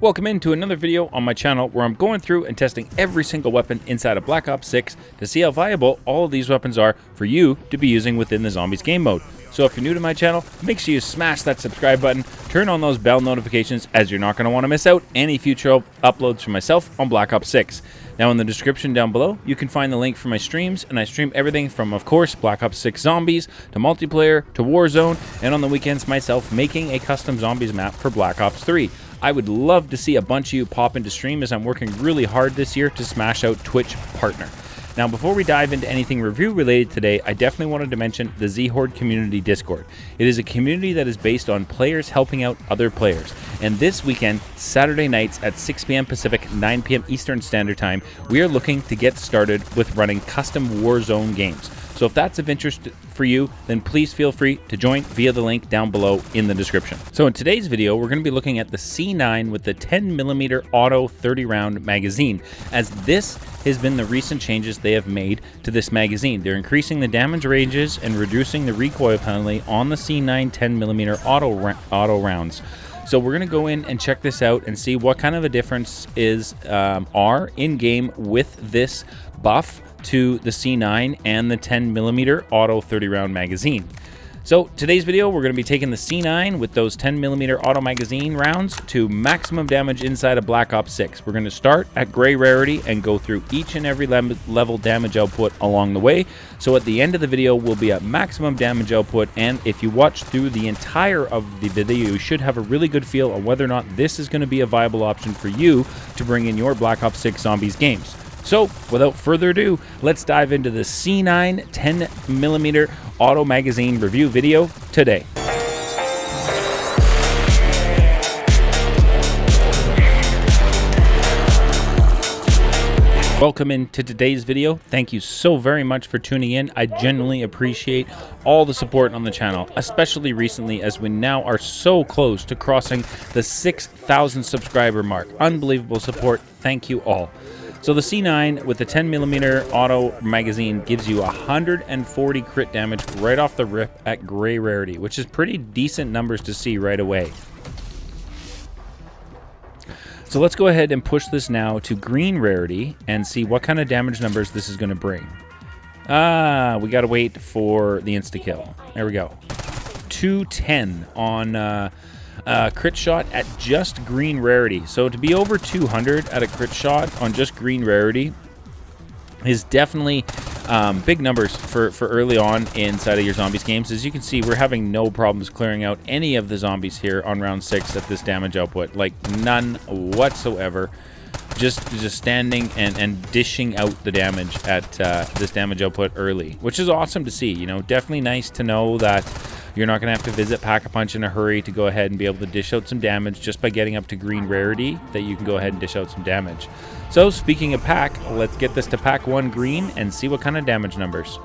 Welcome into another video on my channel where I'm going through and testing every single weapon inside of Black Ops 6 to see how viable all of these weapons are for you to be using within the Zombies game mode. So if you're new to my channel, make sure you smash that subscribe button, turn on those bell notifications as you're not going to want to miss out any future uploads from myself on Black Ops 6. Now in the description down below, you can find the link for my streams, and I stream everything from, of course, Black Ops 6 Zombies, to multiplayer, to Warzone, and on the weekends myself making a custom Zombies map for Black Ops 3. I would love to see a bunch of you pop into stream as I'm working really hard this year to smash out Twitch Partner. Now, before we dive into anything review related today, I definitely wanted to mention the Zhordecommunity Discord. It is a community that is based on players helping out other players. And this weekend, Saturday nights at 6 p.m. Pacific, 9 p.m. Eastern Standard Time, we are looking to get started with running custom Warzone games. So if that's of interest for you, then please feel free to join via the link down below in the description. So in today's video, we're going to be looking at the C9 with the 10mm auto 30-round magazine, as this has been the recent changes they have made to this magazine. They're increasing the damage ranges and reducing the recoil penalty on the C9 10mm auto rounds. So we're going to go in and check this out and see what kind of a difference are in game with this buff to the C9 and the 10mm auto 30-round magazine. So today's video, we're going to be taking the C9 with those 10mm auto magazine rounds to maximum damage inside of Black Ops 6. We're going to start at gray rarity and go through each and every level damage output along the way. So at the end of the video, we'll be at maximum damage output, and if you watch through the entire of the video, you should have a really good feel on whether or not this is going to be a viable option for you to bring in your Black Ops 6 Zombies games. So, without further ado, let's dive into the C9 10mm auto magazine review video today. Welcome into today's video. Thank you so very much for tuning in. I genuinely appreciate all the support on the channel, especially recently as we now are so close to crossing the 6,000 subscriber mark. Unbelievable support. Thank you all. So the C9 with the 10mm auto magazine gives you 140 crit damage right off the rip at gray rarity, which is pretty decent numbers to see right away. So let's go ahead and push this now to green rarity and see what kind of damage numbers this is going to bring. We got to wait for the insta-kill. There we go. 210 on crit shot at just green rarity. So to be over 200 at a crit shot on just green rarity is definitely big numbers for early on inside of your Zombies games. As you can see, we're having no problems clearing out any of the zombies here on round 6 at this damage output. Like none whatsoever. Just standing and dishing out the damage at this damage output early, which is awesome to see. You know, definitely nice to know that you're not going to have to visit Pack-a-Punch in a hurry to go ahead and be able to dish out some damage just by getting up to green rarity, that you can go ahead and dish out some damage. So speaking of pack, let's get this to pack 1 green and see what kind of damage numbers.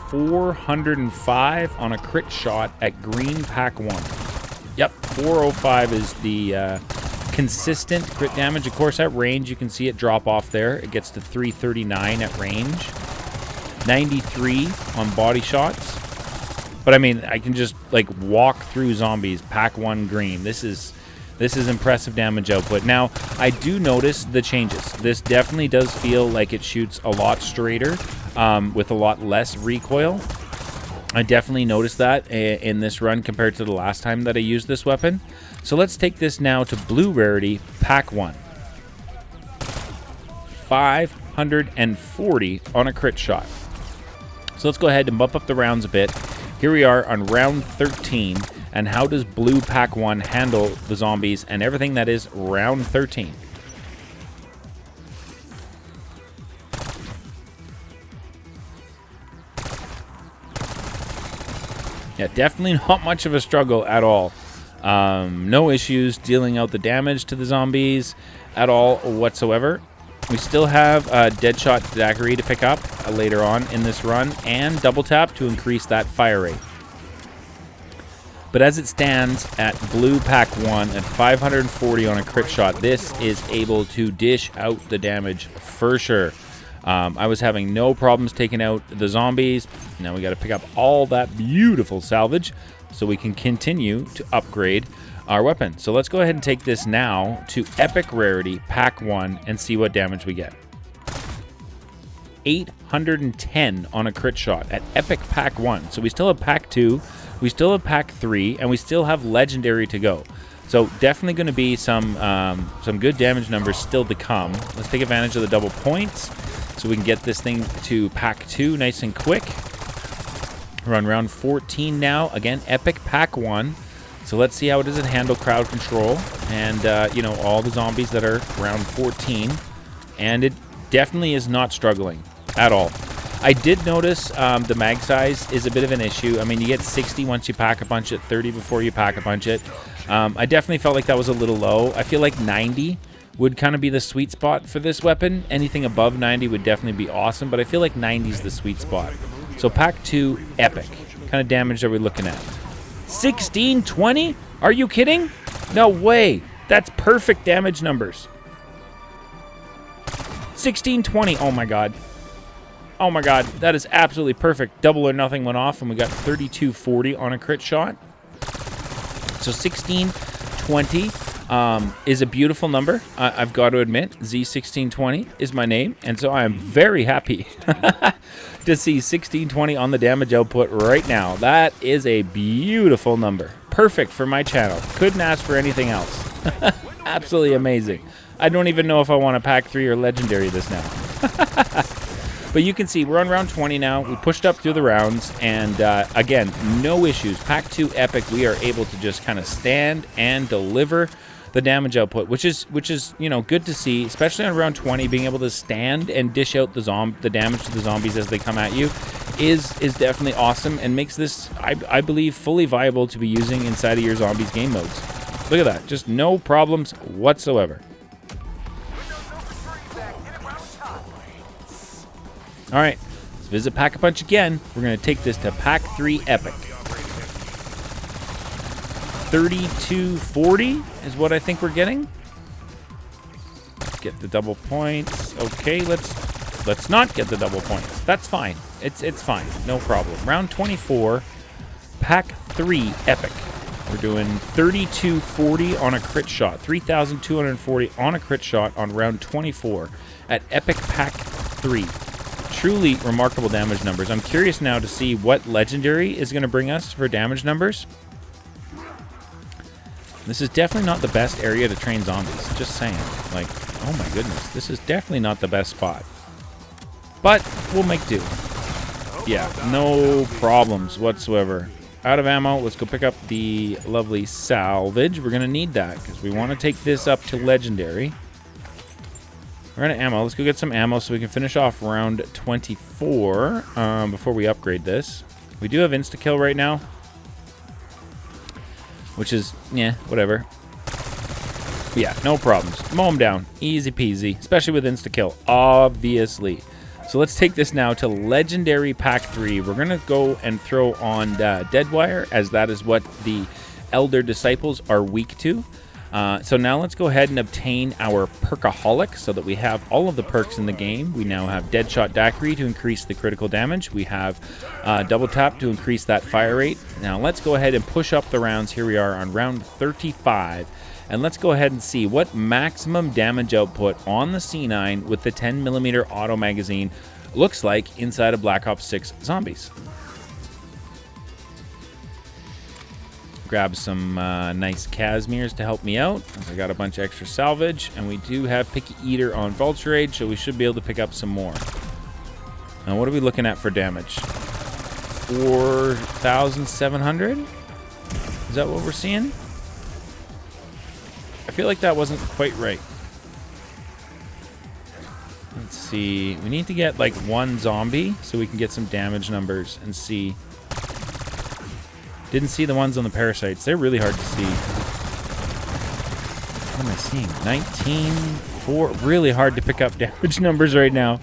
405 on a crit shot at green pack 1. Yep, 405 is the consistent crit damage. Of course, at range, you can see it drop off there. It gets to 339 at range. 93 on body shots. But I mean, I can just like walk through zombies, pack 1 green. This is impressive damage output. Now, I do notice the changes. This definitely does feel like it shoots a lot straighter with a lot less recoil. I definitely noticed that in this run compared to the last time that I used this weapon. So let's take this now to blue rarity, pack 1. 540 on a crit shot. So let's go ahead and bump up the rounds a bit. Here we are on round 13, and how does blue pack 1 handle the zombies and everything that is round 13? Yeah, definitely not much of a struggle at all. No issues dealing out the damage to the zombies at all whatsoever. We still have deadshot daggery to pick up later on in this run, and double tap to increase that fire rate. But as it stands at blue pack 1 at 540 on a crit shot, this is able to dish out the damage for sure. I was having no problems taking out the zombies. Now we got to pick up all that beautiful salvage so we can continue to upgrade our weapon. So let's go ahead and take this now to Epic Rarity, Pack 1, and see what damage we get. 810 on a crit shot at Epic Pack 1. So we still have Pack 2, we still have Pack 3, and we still have Legendary to go. So definitely going to be some good damage numbers still to come. Let's take advantage of the double points so we can get this thing to Pack 2 nice and quick. We're on round 14 now. Again, Epic Pack 1. So let's see how it does handle crowd control and, you know, all the zombies that are round 14. And it definitely is not struggling at all. I did notice the mag size is a bit of an issue. I mean, you get 60 once you pack a punch it, 30 before you pack a punch it. I definitely felt like that was a little low. I feel like 90 would kind of be the sweet spot for this weapon. Anything above 90 would definitely be awesome, but I feel like 90 is the sweet spot. So Pack 2, Epic. What kind of damage are we looking at? 1620? Are you kidding? No way. That's perfect damage numbers. 1620. Oh my god. Oh my god. That is absolutely perfect. Double or nothing went off and we got 3240 on a crit shot. So 1620 is a beautiful number. I've got to admit, Z1620 is my name, and so I am very happy to see 1620 on the damage output right now. That is a beautiful number. Perfect for my channel. Couldn't ask for anything else. Absolutely amazing. I don't even know if I want to Pack 3 or Legendary this now. But you can see we're on round 20 now. We pushed up through the rounds, and again, no issues. Pack 2 Epic, we are able to just kind of stand and deliver the damage output, which is you know, good to see, especially on round 20. Being able to stand and dish out the damage to the zombies as they come at you is definitely awesome, and makes this, I believe, fully viable to be using inside of your zombies game modes. Look at that, just no problems whatsoever. All right, let's visit Pack-a-Punch again. We're going to take this to Pack 3 Epic. 3240 is what I think we're getting. Let's get the double points. Okay, let's not get the double points. That's fine. It's fine. No problem. Round 24, Pack 3 Epic. We're doing 3240 on a crit shot. 3240 on a crit shot on round 24 at Epic Pack 3. Truly remarkable damage numbers. I'm curious now to see what Legendary is going to bring us for damage numbers. This is definitely not the best area to train zombies. Just saying. Like, oh my goodness. This is definitely not the best spot. But we'll make do. Yeah, no problems whatsoever. Out of ammo. Let's go pick up the lovely salvage. We're going to need that because we want to take this up to Legendary. We're out of ammo. Let's go get some ammo so we can finish off round 24 before we upgrade this. We do have insta-kill right now, which is, yeah, whatever. But yeah, no problems. Mow them down. Easy peasy, especially with insta-kill, obviously. So let's take this now to Legendary Pack 3. We're going to go and throw on Deadwire, as that is what the Elder Disciples are weak to. So now let's go ahead and obtain our Perkaholic so that we have all of the perks in the game. We now have Deadshot Daiquiri to increase the critical damage. We have Double Tap to increase that fire rate. Now let's go ahead and push up the rounds. Here we are on round 35. And let's go ahead and see what maximum damage output on the C9 with the 10mm auto magazine looks like inside of Black Ops 6 Zombies. Grab some nice Casmirs to help me out. I got a bunch of extra salvage, and we do have Picky Eater on Vulture Age, so we should be able to pick up some more. Now, what are we looking at for damage? 4,700? Is that what we're seeing? I feel like that wasn't quite right. Let's see. We need to get like one zombie so we can get some damage numbers and see. Didn't see the ones on the parasites. They're really hard to see. What am I seeing? 19.4. Really hard to pick up damage numbers right now.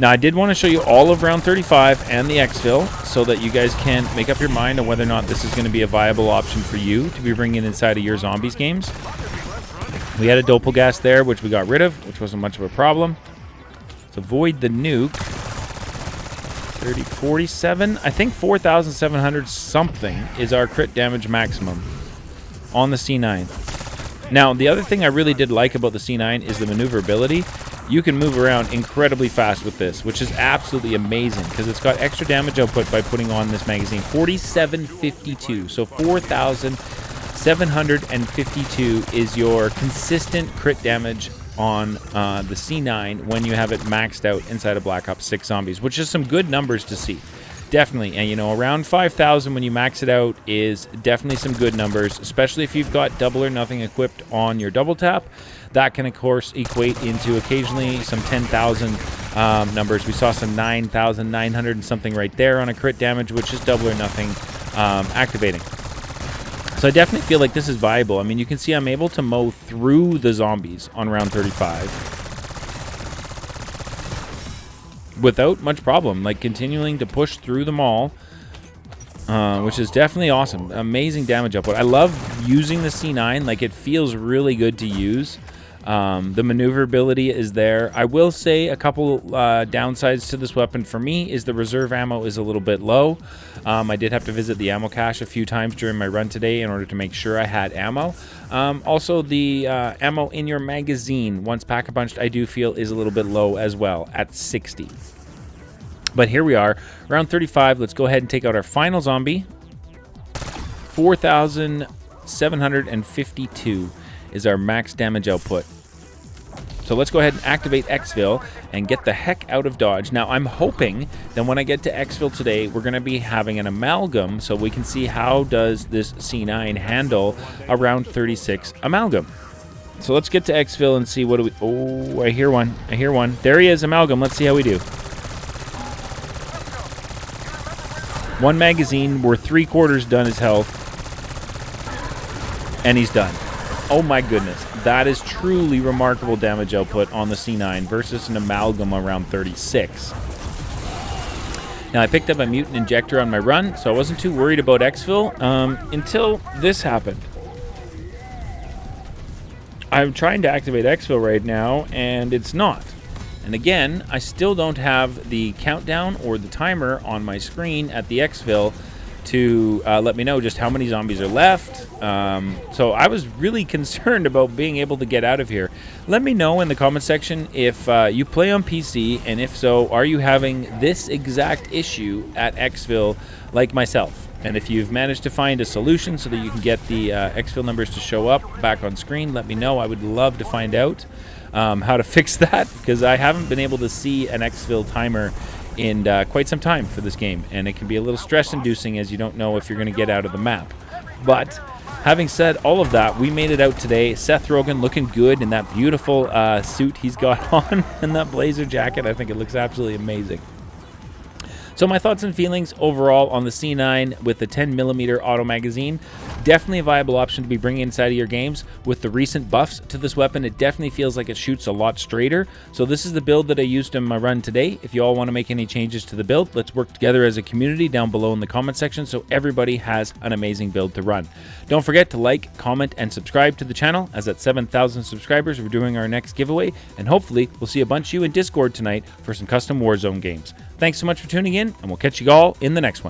Now, I did want to show you all of round 35 and the exfil so that you guys can make up your mind on whether or not this is going to be a viable option for you to be bringing inside of your zombies games. We had a Doppelgas there, which we got rid of, which wasn't much of a problem. Let's avoid the nuke. 30, 47. I think 4,700 something is our crit damage maximum on the C9. Now, the other thing I really did like about the C9 is the maneuverability. You can move around incredibly fast with this, which is absolutely amazing because it's got extra damage output by putting on this magazine. 4752, so 4,752 is your consistent crit damage on the C9 when you have it maxed out inside of Black Ops 6 Zombies, which is some good numbers to see. Definitely, and you know, around 5,000 when you max it out is definitely some good numbers, especially if you've got double or nothing equipped on your double tap. That can, of course, equate into occasionally some 10,000 numbers. We saw some 9,900 and something right there on a crit damage, which is double or nothing activating. So I definitely feel like this is viable. I mean, you can see I'm able to mow through the zombies on round 35 without much problem, like continuing to push through them all, which is definitely awesome. Amazing damage output. I love using the C9. Like, it feels really good to use. The maneuverability is there. I will say a couple downsides to this weapon for me is the reserve ammo is a little bit low. I did have to visit the ammo cache a few times during my run today in order to make sure I had ammo. Also, the ammo in your magazine, once pack-a-punched, I do feel is a little bit low as well at 60. But here we are, round 35. Let's go ahead and take out our final zombie. 4,752 is our max damage output. So let's go ahead and activate exfil and get the heck out of dodge. Now, I'm hoping that when I get to exfil today, we're going to be having an amalgam so we can see how does this C9 handle around 36 amalgam. So let's get to exfil and see what do we... Oh, I hear one. I hear one. There he is, amalgam. Let's see how we do. One magazine. We're 3/4 done his health. And he's done. Oh my goodness. That is truly remarkable damage output on the C9 versus an amalgam around 36. Now, I picked up a mutant injector on my run, so I wasn't too worried about exfil until this happened. I'm trying to activate exfil right now, and it's not. And again, I still don't have the countdown or the timer on my screen at the exfil to let me know just how many zombies are left. So I was really concerned about being able to get out of here. Let me know in the comment section if you play on PC, and if so, are you having this exact issue at exfil like myself? And if you've managed to find a solution so that you can get the exfil numbers to show up back on screen, let me know. I would love to find out how to fix that, because I haven't been able to see an exfil timer in quite some time for this game, and it can be a little stress-inducing as you don't know if you're going to get out of the map. But having said all of that, we made it out today. Seth Rogen looking good in that beautiful suit he's got on and that blazer jacket. I think it looks absolutely amazing. So my thoughts and feelings overall on the C9 with the 10mm auto magazine. Definitely a viable option to be bringing inside of your games. With the recent buffs to this weapon, it definitely feels like it shoots a lot straighter. So this is the build that I used in my run today. If you all want to make any changes to the build, let's work together as a community down below in the comment section so everybody has an amazing build to run. Don't forget to like, comment, and subscribe to the channel, as at 7,000 subscribers we're doing our next giveaway, and hopefully we'll see a bunch of you in Discord tonight for some custom Warzone games. Thanks so much for tuning in, and we'll catch you all in the next one.